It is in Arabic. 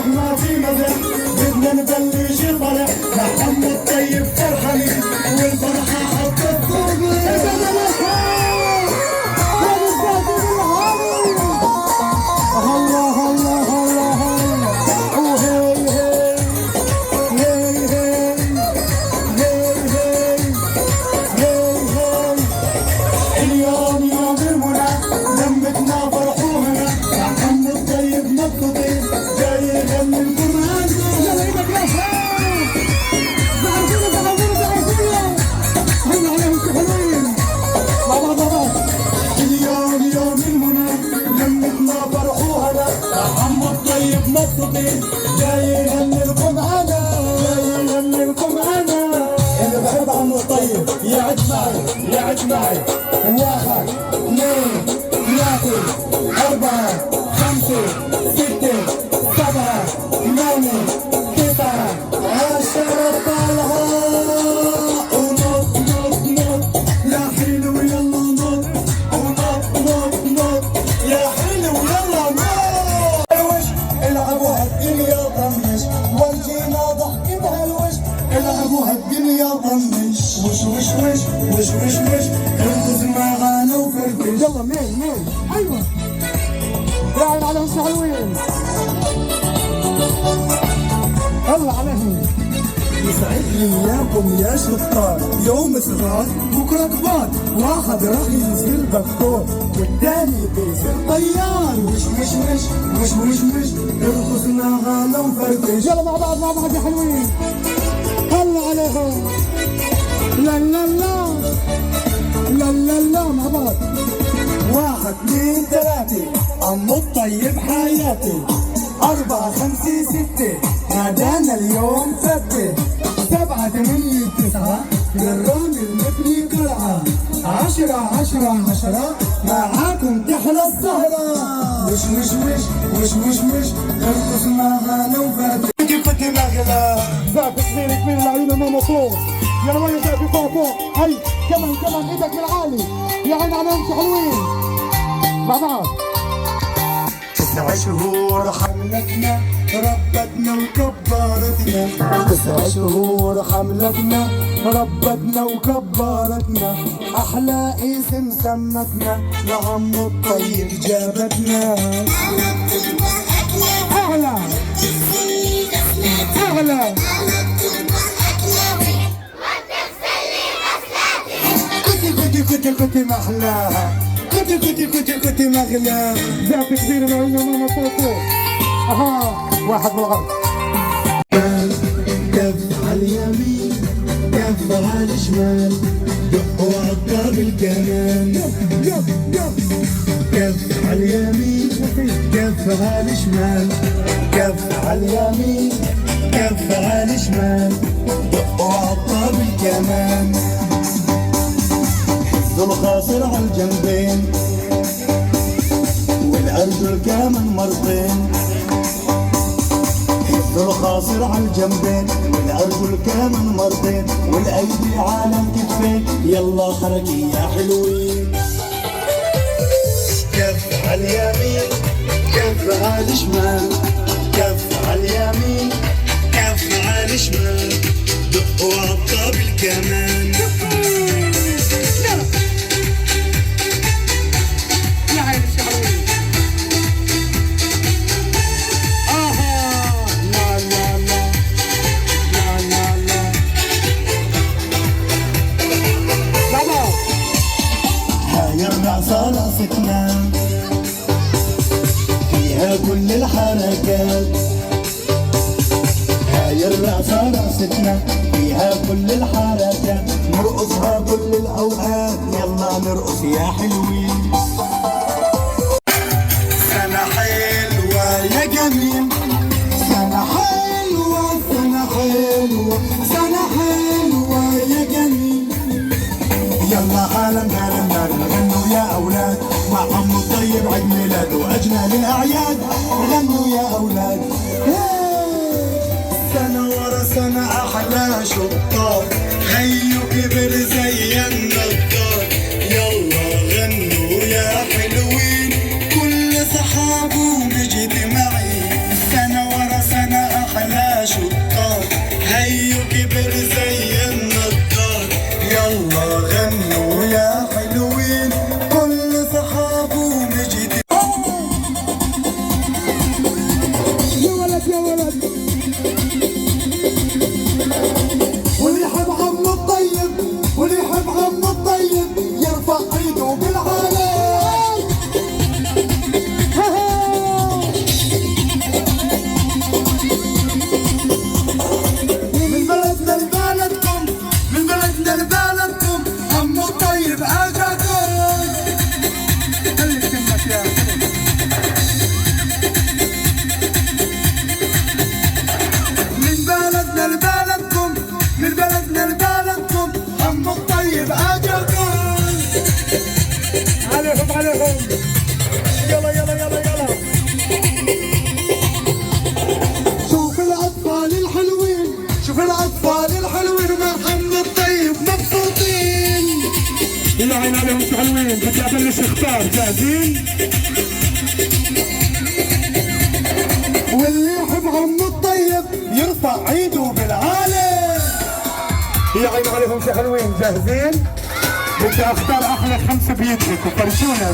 ما في مزح، بدنا نبلش الفرح، محمد طيب فرحانين والفرحة حطت مبسوطين، جاي يغني لكم انا، جاي يغني لكم انا. انا بحب عمو طيب، يعد معي يعد معي. 1 2 3 4 5 6 7 8 9 10 طلعة ونط نط نط يا حلو يلا نط ونط نط نط يا حلو يلا نط. العبوها الدنيا طنش وانجينا ضحك بهالوش، العبوها الدنيا طنش وش وش وش وش وش وش ارقص معانا وفرفش. يلا مين ايوه يا عين عليهم شو حلوين، يلا عليهم. يسعد لي اياكم يا شطار، يوم صغار بكره كبار، واحد راح يصير دكتور والتاني بيصير طيار. وش وش وش وش وش وش ارقص معانا وفرفش. يلا مع بعض يا حلوين، هلا عليهم. لا لا لا لا لا لا مع بعض. 1 2 3 عمو الطيب حياتي، 4 5 6 نادانا اليوم فتة، 7 8 9 للرامي المبني قلعة، 10 10 10 معاكم تحلى السهرة. وش وش وش وش وش وش ارقص معانا وفاتي. كيف مغلى زاف كبيرك من العيون ماما فوق. يلا وين زافي فوق هي كمان ايدك من العالي. يا عين عليهم شو حلوين مع بعض. 9 شهور حملتنا ربتنا وكبرتنا، 9 شهور حملتنا ربتنا وكبرتنا، احلى اسم سمتنا لعمو الطيب جابتنا. اعلى اعلى كنت محلاها، كنت مغلاها. زعف كبير العين ماما فوق. اها 1 من الغرب. كف على اليمين كف على الشمال، دقوا عالطرب الكمان. كف على اليمين كف على الشمال، كف على اليمين كف على الشمال، دقوا عالطرب الكمان. حزوا الخاصر على الجنبين والأرجل كمان مرتين، حزوا الخاصر على الجنبين والأرجل كمان مرتين، والأيدي على الكتفين. يلا حركي يا حلوين. كف على اليمين كف على الشمال، كف على اليمين كف على الشمال، دقوا عالطبل كمان. رقصتنا فيها كل الحركات، هاي الرقصة رقصتنا فيها كل الحركات، نرقصها كل الأوقات. يلا نرقص يا حلوين. سنة حلوة يا جميل، سنة حلوة سنة حلوة سنة حلوة يا جميل. يلا عالم عالم عالم غنوا يا أولاد، مع عمو طيب عيد ميلاده أجمل الأعياد. غنوا يا أولاد. سنة ورا سنة أحلى شطار، خيو كبر زي النطار. يلا غنوا يا حلوين، كل صحابه مجتمعين. سنة ورا سنة يا من بلدنا لبلدكم، من بلدنا لبلدكم، عم الطيب اجلكم. عليهم عليهم، يلا يلا يلا يلا. شوف الاطفال الحلوين، شوف الاطفال الحلوين مع عم الطيب مبسوطين. يلا عين عليهم شو حلوين، بدي ابلش اختار، جاهزين؟ واللي يحب عم الطيب يرفع ايده بالعالي. يا عين عليهم شو حلوين، جاهزين؟ بدي اختار احلى 5 بيدك وفرجونا.